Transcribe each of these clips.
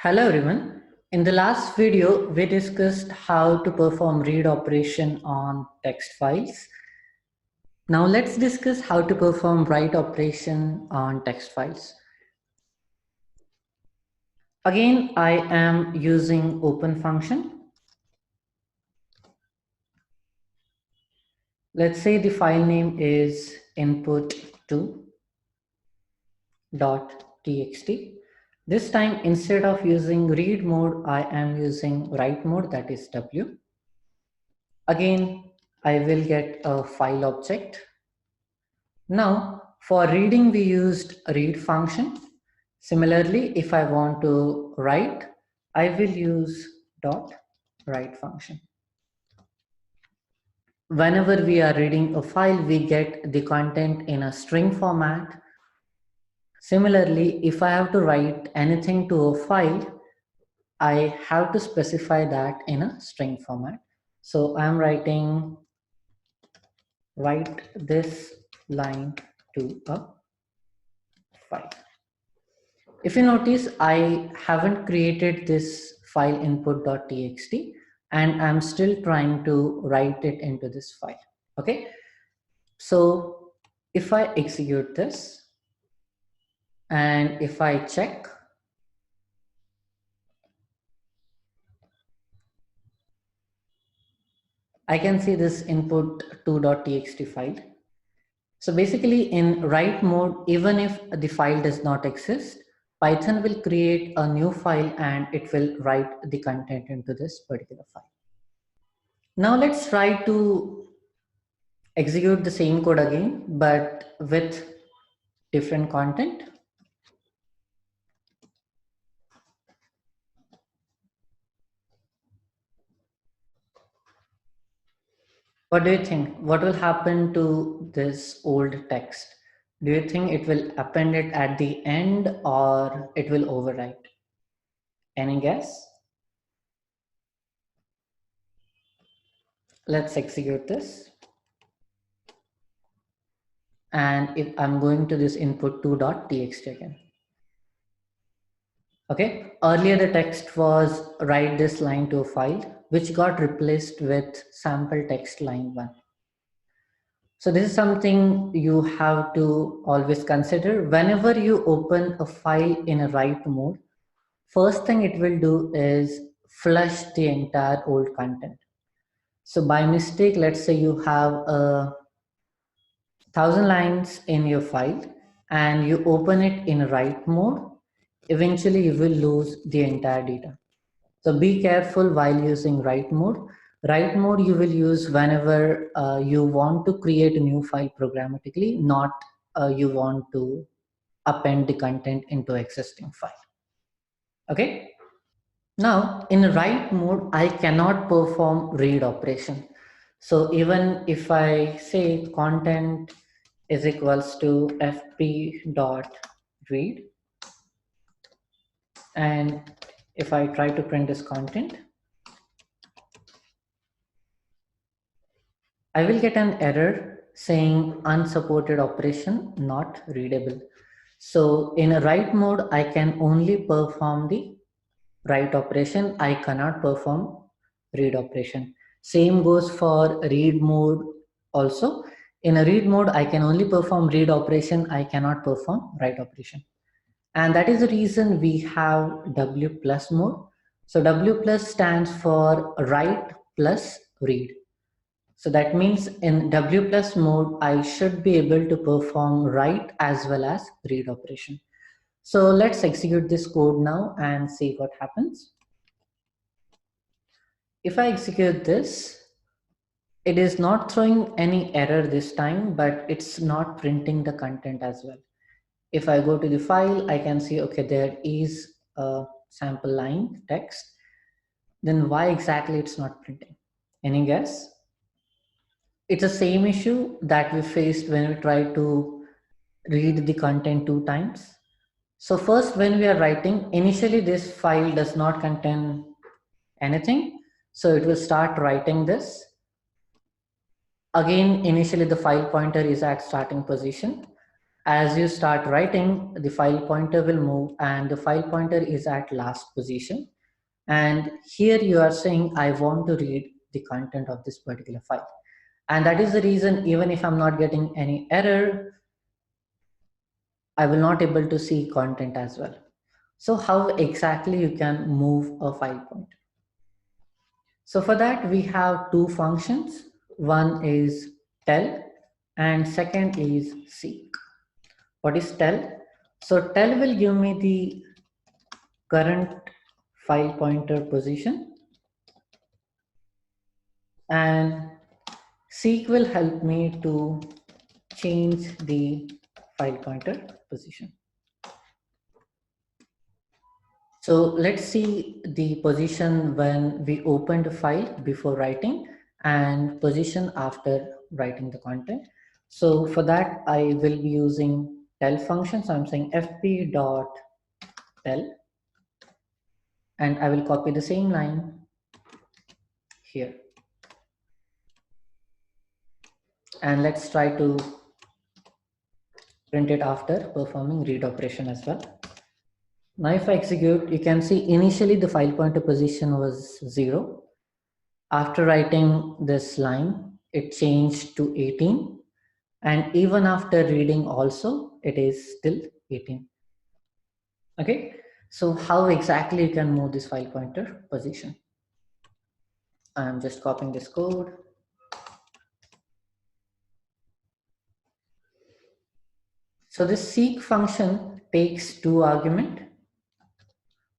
Hello everyone. In the last video, we discussed how to perform read operation on text files. Now let's discuss how to perform write operation on text files. Again, I am using open function. Let's say the file name is input2.txt. This time, instead of using read mode, I am using write mode, that is W. Again, I will get a file object. Now, for reading, we used read function. Similarly, if I want to write, I will use dot write function. Whenever we are reading a file, we get the content in a string format. Similarly, if I have to write anything to a file, I have to specify that in a string format. So I'm writing write this line to a file. If you notice, I haven't created this file input.txt and I'm still trying to write it into this file. Okay, so if I execute this and if I check, I can see this input2.txt file. So basically in write mode, even if the file does not exist, Python will create a new file and it will write the content into this particular file. Now let's try to execute the same code again, but with different content. What do you think? What will happen to this old text? Do you think it will append it at the end or it will overwrite? Any guess? Let's execute this. And if I'm going to this input2.txt again. Okay, earlier the text was write this line to a file, which got replaced with sample text line 1. So this is something you have to always consider. Whenever you open a file in a write mode, first thing it will do is flush the entire old content. So by mistake, let's say you have 1,000 lines in your file and you open it in write mode, eventually you will lose the entire data. So be careful while using write mode. Write mode you will use whenever you want to create a new file programmatically, not you want to append the content into existing file. Okay. Now in write mode, I cannot perform read operation. So even if I say content is equals to fp dot read, and if I try to print this content, I will get an error saying unsupported operation not readable. So in a write mode, I can only perform the write operation. I cannot perform read operation. Same goes for read mode also. In a read mode, I can only perform read operation. I cannot perform write operation. And that is the reason we have W plus mode. So W plus stands for write plus read. So that means in W plus mode, I should be able to perform write as well as read operation. So let's execute this code now and see what happens. If I execute this, it is not throwing any error this time, but it's not printing the content as well. If I go to the file, I can see, okay, there is a sample line text. Then why exactly it's not printing? Any guess? It's the same issue that we faced when we tried to read the content 2 times. So first, when we are writing, initially this file does not contain anything. So it will start writing this. Again, initially the file pointer is at starting position. As you start writing, the file pointer will move and the file pointer is at last position. And here you are saying, I want to read the content of this particular file. And that is the reason, even if I'm not getting any error, I will not able to see content as well. So how exactly you can move a file pointer? So for that, we have two functions. One is tell and second is seek. What is tell? So tell will give me the current file pointer position, and seek will help me to change the file pointer position. So let's see the position when we opened the file before writing and position after writing the content. So for that, I will be using tell function. So I'm saying fp dot tell, and I will copy the same line here. And let's try to print it after performing read operation as well. Now if I execute, you can see initially the file pointer position was 0. After writing this line, it changed to 18. And even after reading also, it is still 18. Okay, so how exactly you can move this file pointer position? I'm just copying this code. So this seek function takes two arguments.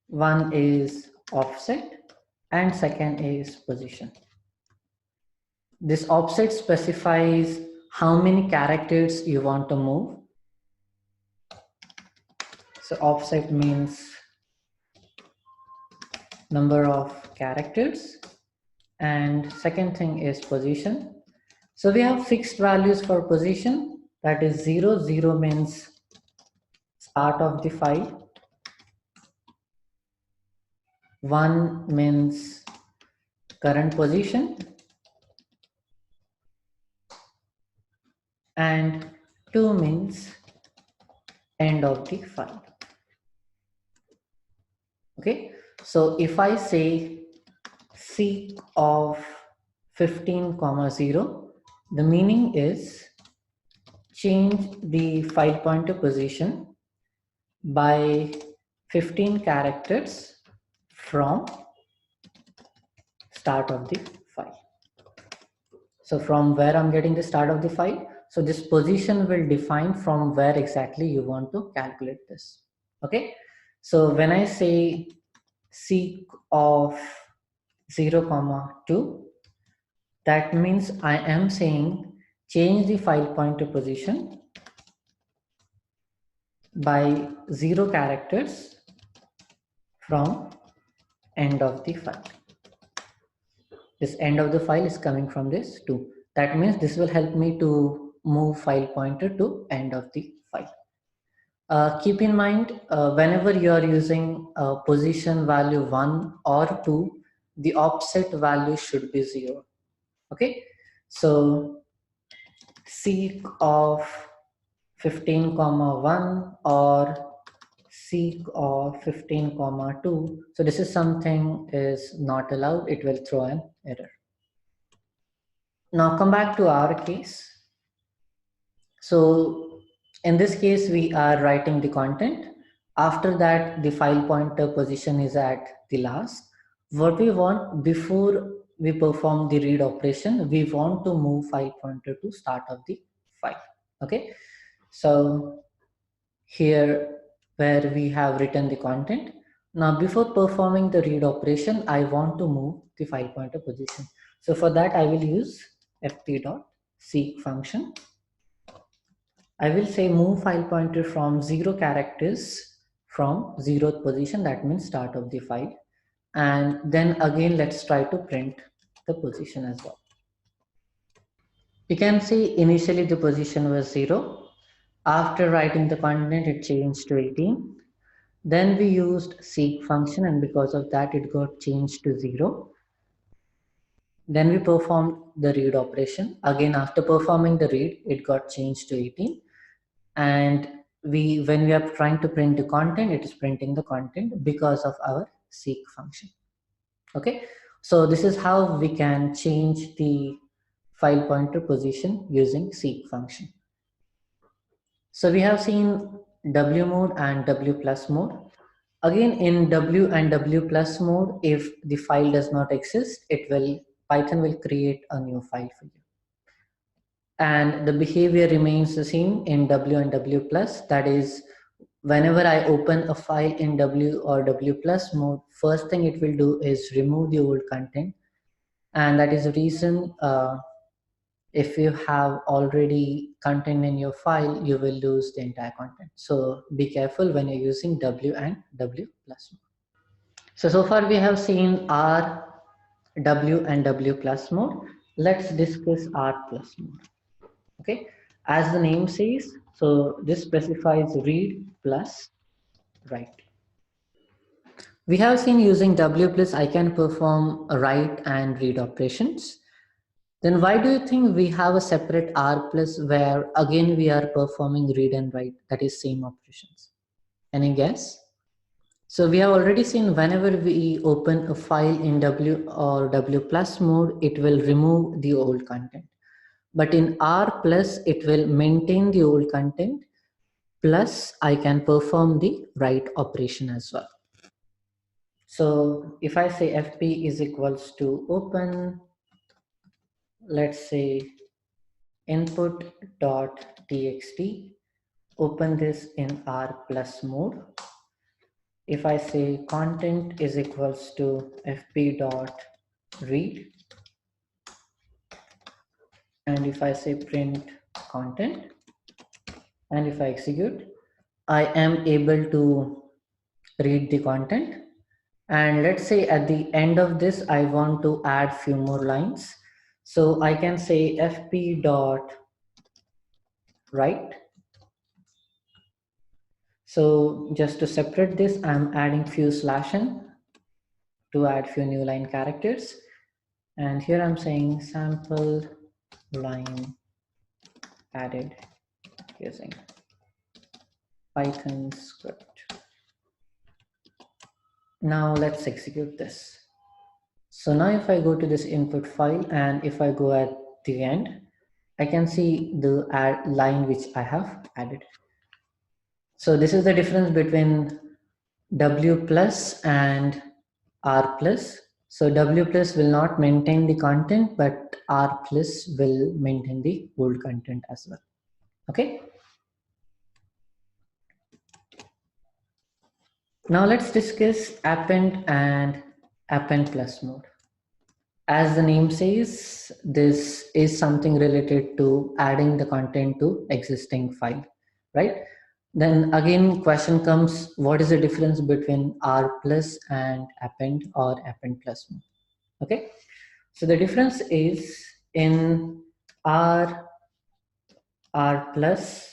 One is offset and second is position. This offset specifies how many characters you want to move. So offset means number of characters, and second thing is position. So we have fixed values for position, that is 0. 0 means start of the file, 1 means current position, and 2 means end of the file. Okay, so if I say seek of 15,0, the meaning is change the file pointer position by 15 characters from start of the file. So from where I'm getting the start of the file, so this position will define from where exactly you want to calculate this. Okay, so when I say seek of 0,2, that means I am saying change the file pointer position by 0 characters from end of the file. This end of the file is coming from this 2. That means this will help me to move file pointer to end of the file. Keep in mind, whenever you are using position value 1 or 2, the offset value should be 0. Okay, so seek of 15,1 or seek of 15,2. So this is something is not allowed. It will throw an error. Now come back to our case. So in this case, we are writing the content. After that, the file pointer position is at the last. What we want before we perform the read operation, we want to move file pointer to start of the file. Okay, so here where we have written the content. Now before performing the read operation, I want to move the file pointer position. So for that, I will use fp.seek function. I will say move file pointer from 0 characters from 0th position, that means start of the file. And then again, let's try to print the position as well. You can see initially the position was 0. After writing the content, it changed to 18. Then we used seek function, and because of that, it got changed to 0. Then we performed the read operation. Again, after performing the read, it got changed to 18. and when we are trying to print the content, it is printing the content because of our seek function. Okay, so this is how we can change the file pointer position using seek function. So we have seen W mode and W plus mode. Again, in W and W plus mode, if the file does not exist, Python will create a new file for you. And the behavior remains the same in W and W plus. That is, whenever I open a file in W or W plus mode, first thing it will do is remove the old content. And that is the reason if you have already content in your file, you will lose the entire content. So be careful when you're using W and W plus mode. So far we have seen R, W and W plus mode. Let's discuss R plus mode. Okay, as the name says, so this specifies read plus write. We have seen using W plus I can perform write and read operations. Then why do you think we have a separate R plus where again we are performing read and write, that is same operations? Any guess? So we have already seen whenever we open a file in W or W plus mode, it will remove the old content. But in R plus, it will maintain the old content, plus I can perform the write operation as well. So if I say fp is equals to open, let's say input.txt, open this in R plus mode. If I say content is equals to fp.read, and if I say print content, and if I execute, I am able to read the content. And let's say at the end of this, I want to add few more lines. So I can say fp.write. So just to separate this, I'm adding few /n to add few new line characters. And here I'm saying sample line added using Python script. Now let's execute this. So now if I go to this input file and if I go at the end, I can see the line which I have added. So this is the difference between W plus and R plus. So W plus will not maintain the content, but R plus will maintain the old content as well. Okay. Now let's discuss append and append plus mode. As the name says, this is something related to adding the content to existing file, right? Then again, question comes, what is the difference between R plus and append or append plus mode? Okay, so the difference is in R plus,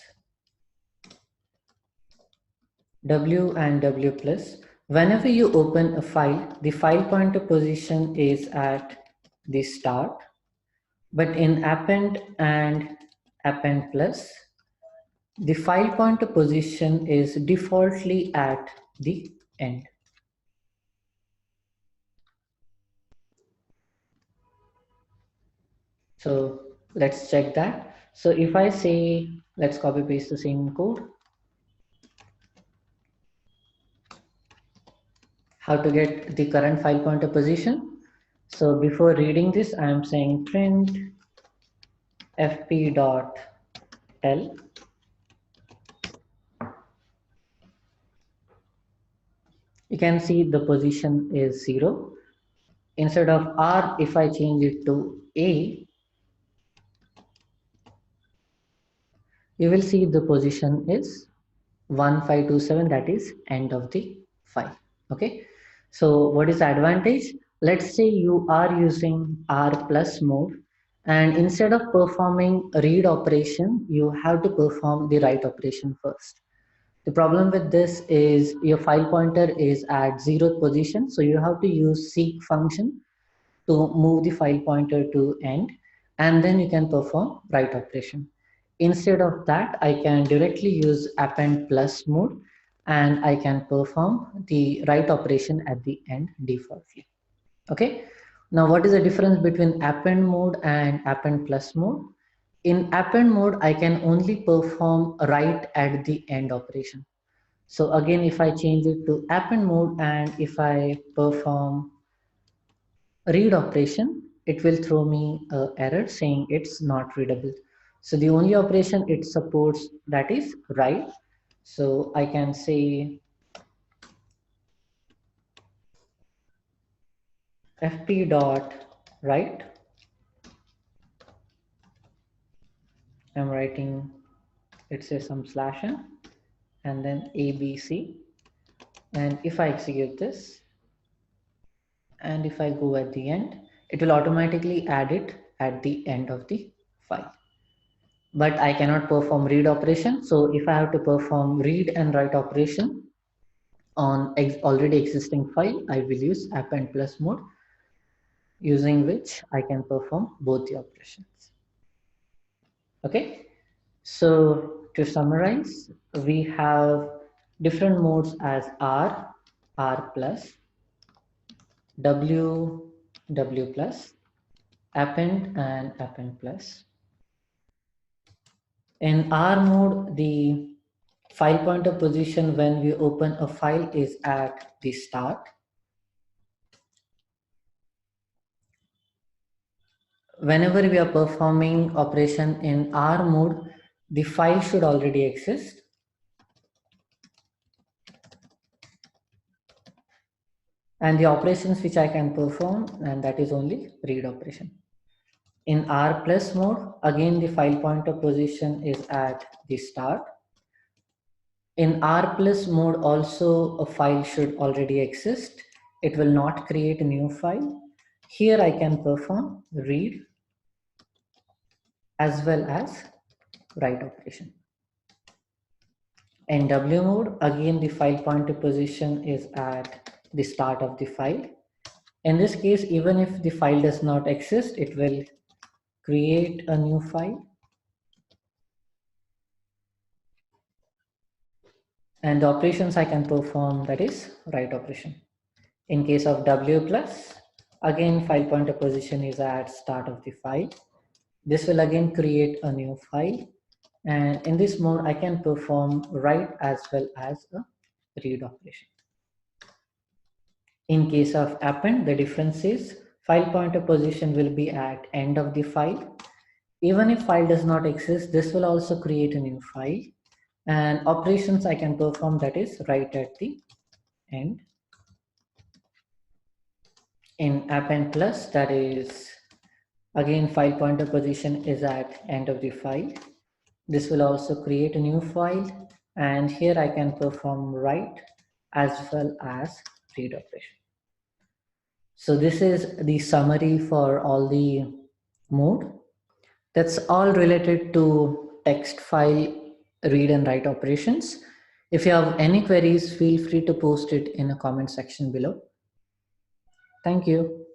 W and W plus, whenever you open a file, the file pointer position is at the start, but in append and append plus, the file pointer position is defaultly at the end. So let's check that. So if I say, let's copy paste the same code. How to get the current file pointer position. So before reading this, I am saying print fp.tell. You can see the position is 0. Instead of R, if I change it to A, you will see the position is 1527, that is end of the file. Okay, so what is the advantage? Let's say you are using R plus mode, and instead of performing a read operation, you have to perform the write operation first. The problem with this is your file pointer is at 0th position, so you have to use seek function to move the file pointer to end, and then you can perform write operation. Instead of that, I can directly use append plus mode and I can perform the write operation at the end defaultly. Okay. Now, what is the difference between append mode and append plus mode? In append mode, I can only perform write at the end operation. So again, if I change it to append mode and if I perform read operation, it will throw me an error saying it's not readable. So the only operation it supports, that is write. So I can say fp dot write. I'm writing, it says some slash n and then abc. And if I execute this and if I go at the end, it will automatically add it at the end of the file. But I cannot perform read operation. So if I have to perform read and write operation on already existing file, I will use append plus mode, using which I can perform both the operations. Okay, so to summarize, we have different modes as R, R plus, W, W plus, append and append plus. In R mode, the file pointer position when we open a file is at the start. Whenever we are performing operation in R mode, the file should already exist. And the operations which I can perform, and that is only read operation. In R plus mode, again the file pointer position is at the start. In R plus mode also a file should already exist. It will not create a new file. Here I can perform read as well as write operation. In W mode, again the file pointer position is at the start of the file. In this case, even if the file does not exist, it will create a new file. And the operations I can perform, that is write operation. In case of W plus, again file pointer position is at start of the file. This will again create a new file. And in this mode, I can perform write as well as a read operation. In case of append, the difference is file pointer position will be at end of the file. Even if file does not exist, this will also create a new file. And operations I can perform, that is write at the end. In append plus, that is again file pointer position is at end of the file. This will also create a new file, and here I can perform write as well as read operation. So this is the summary for all the mode. That's all related to text file read and write operations. If you have any queries, feel free to post it in a comment section below. Thank you.